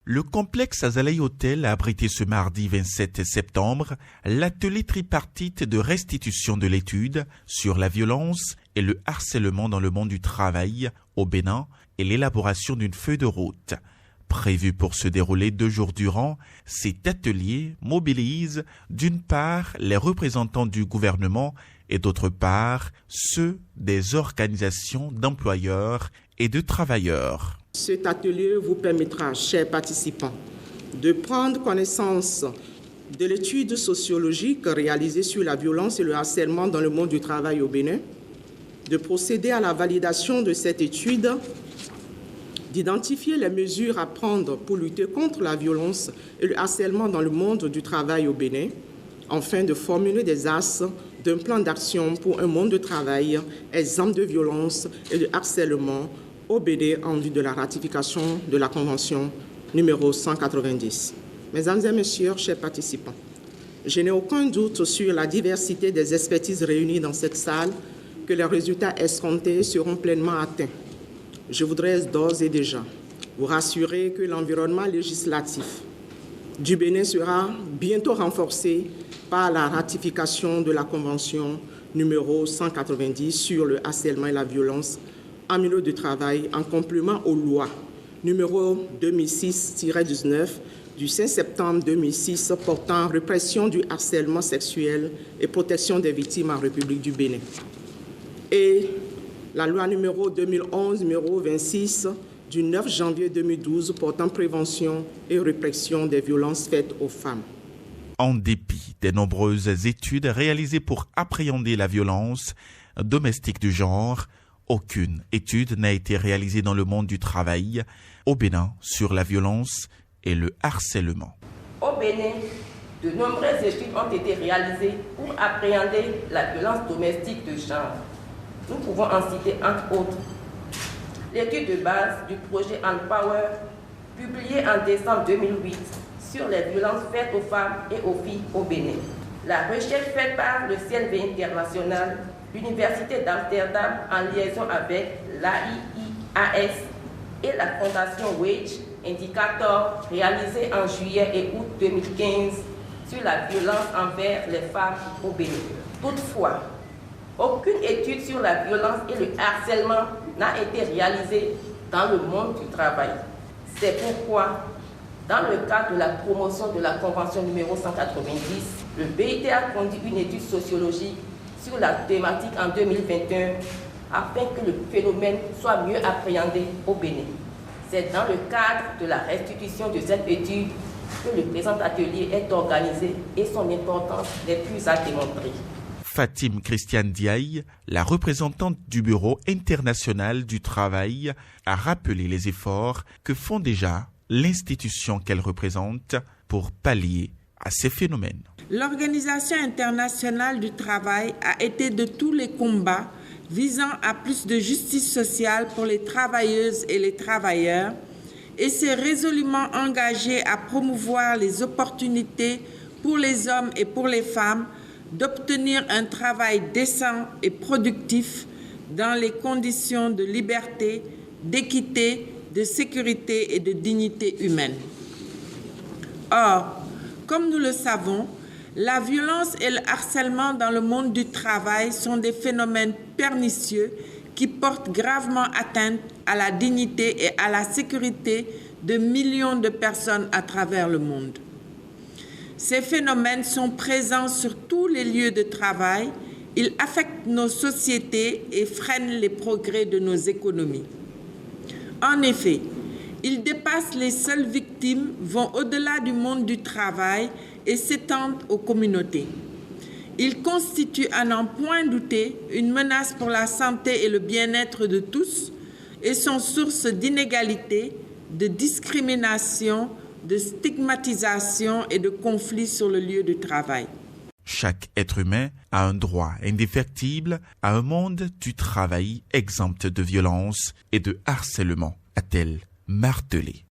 Le complexe Azalea Hotel a abrité ce mardi 27 septembre l'atelier tripartite de restitution de l'étude sur la violence et le harcèlement dans le monde du travail au Bénin et l'élaboration d'une feuille de route. Prévu pour se dérouler 2 jours durant, cet atelier mobilise d'une part les représentants du gouvernement et d'autre part ceux des organisations d'employeurs et de travailleurs. Cet atelier vous permettra, chers participants, de prendre connaissance de l'étude sociologique réalisée sur la violence et le harcèlement dans le monde du travail au Bénin, de procéder à la validation de cette étude, d'identifier les mesures à prendre pour lutter contre la violence et le harcèlement dans le monde du travail au Bénin, enfin de formuler des axes d'un plan d'action pour un monde de travail exempt de violence et de harcèlement au Bénin en vue de la ratification de la Convention numéro 190. Mesdames et messieurs, chers participants, je n'ai aucun doute sur la diversité des expertises réunies dans cette salle que les résultats escomptés seront pleinement atteints. Je voudrais d'ores et déjà vous rassurer que l'environnement législatif du Bénin sera bientôt renforcé par la ratification de la Convention numéro 190 sur le harcèlement et la violence en milieu de travail en complément aux lois numéro 2006-19 du 5 septembre 2006 portant répression du harcèlement sexuel et protection des victimes en République du Bénin et la loi numéro 2011-26 du 9 janvier 2012 portant prévention et répression des violences faites aux femmes. En dépit des nombreuses études réalisées pour appréhender la violence domestique du genre, aucune étude n'a été réalisée dans le monde du travail au Bénin sur la violence et le harcèlement. Au Bénin, de nombreuses études ont été réalisées pour appréhender la violence domestique de genre. Nous pouvons en citer entre autres l'étude de base du projet Empower, publiée en décembre 2008 sur les violences faites aux femmes et aux filles au Bénin. La recherche faite par le CNV International, l'Université d'Amsterdam en liaison avec l'AIIAS et la Fondation Wage Indicator, réalisée en juillet et août 2015 sur la violence envers les femmes au Bénin. Toutefois, aucune étude sur la violence et le harcèlement n'a été réalisée dans le monde du travail. C'est pourquoi, dans le cadre de la promotion de la Convention numéro 190, le BIT a conduit une étude sociologique sur la thématique en 2021 afin que le phénomène soit mieux appréhendé au Bénin. C'est dans le cadre de la restitution de cette étude que le présent atelier est organisé et son importance n'est plus à démontrer. Fatim Christiane Diaye, la représentante du Bureau international du travail, a rappelé les efforts que font déjà l'institution qu'elle représente pour pallier à ces phénomènes. L'Organisation internationale du travail a été de tous les combats visant à plus de justice sociale pour les travailleuses et les travailleurs et s'est résolument engagée à promouvoir les opportunités pour les hommes et pour les femmes d'obtenir un travail décent et productif dans les conditions de liberté, d'équité, de sécurité et de dignité humaine. Or, comme nous le savons, la violence et le harcèlement dans le monde du travail sont des phénomènes pernicieux qui portent gravement atteinte à la dignité et à la sécurité de millions de personnes à travers le monde. Ces phénomènes sont présents sur tous les lieux de travail, ils affectent nos sociétés et freinent les progrès de nos économies. En effet, ils dépassent les seules victimes, vont au-delà du monde du travail et s'étendent aux communautés. Ils constituent, à n'en point douter, une menace pour la santé et le bien-être de tous et sont source d'inégalités, de discrimination, de stigmatisation et de conflits sur le lieu du travail. Chaque être humain a un droit indéfectible à un monde du travail exempt de violence et de harcèlement, a-t-elle martelé.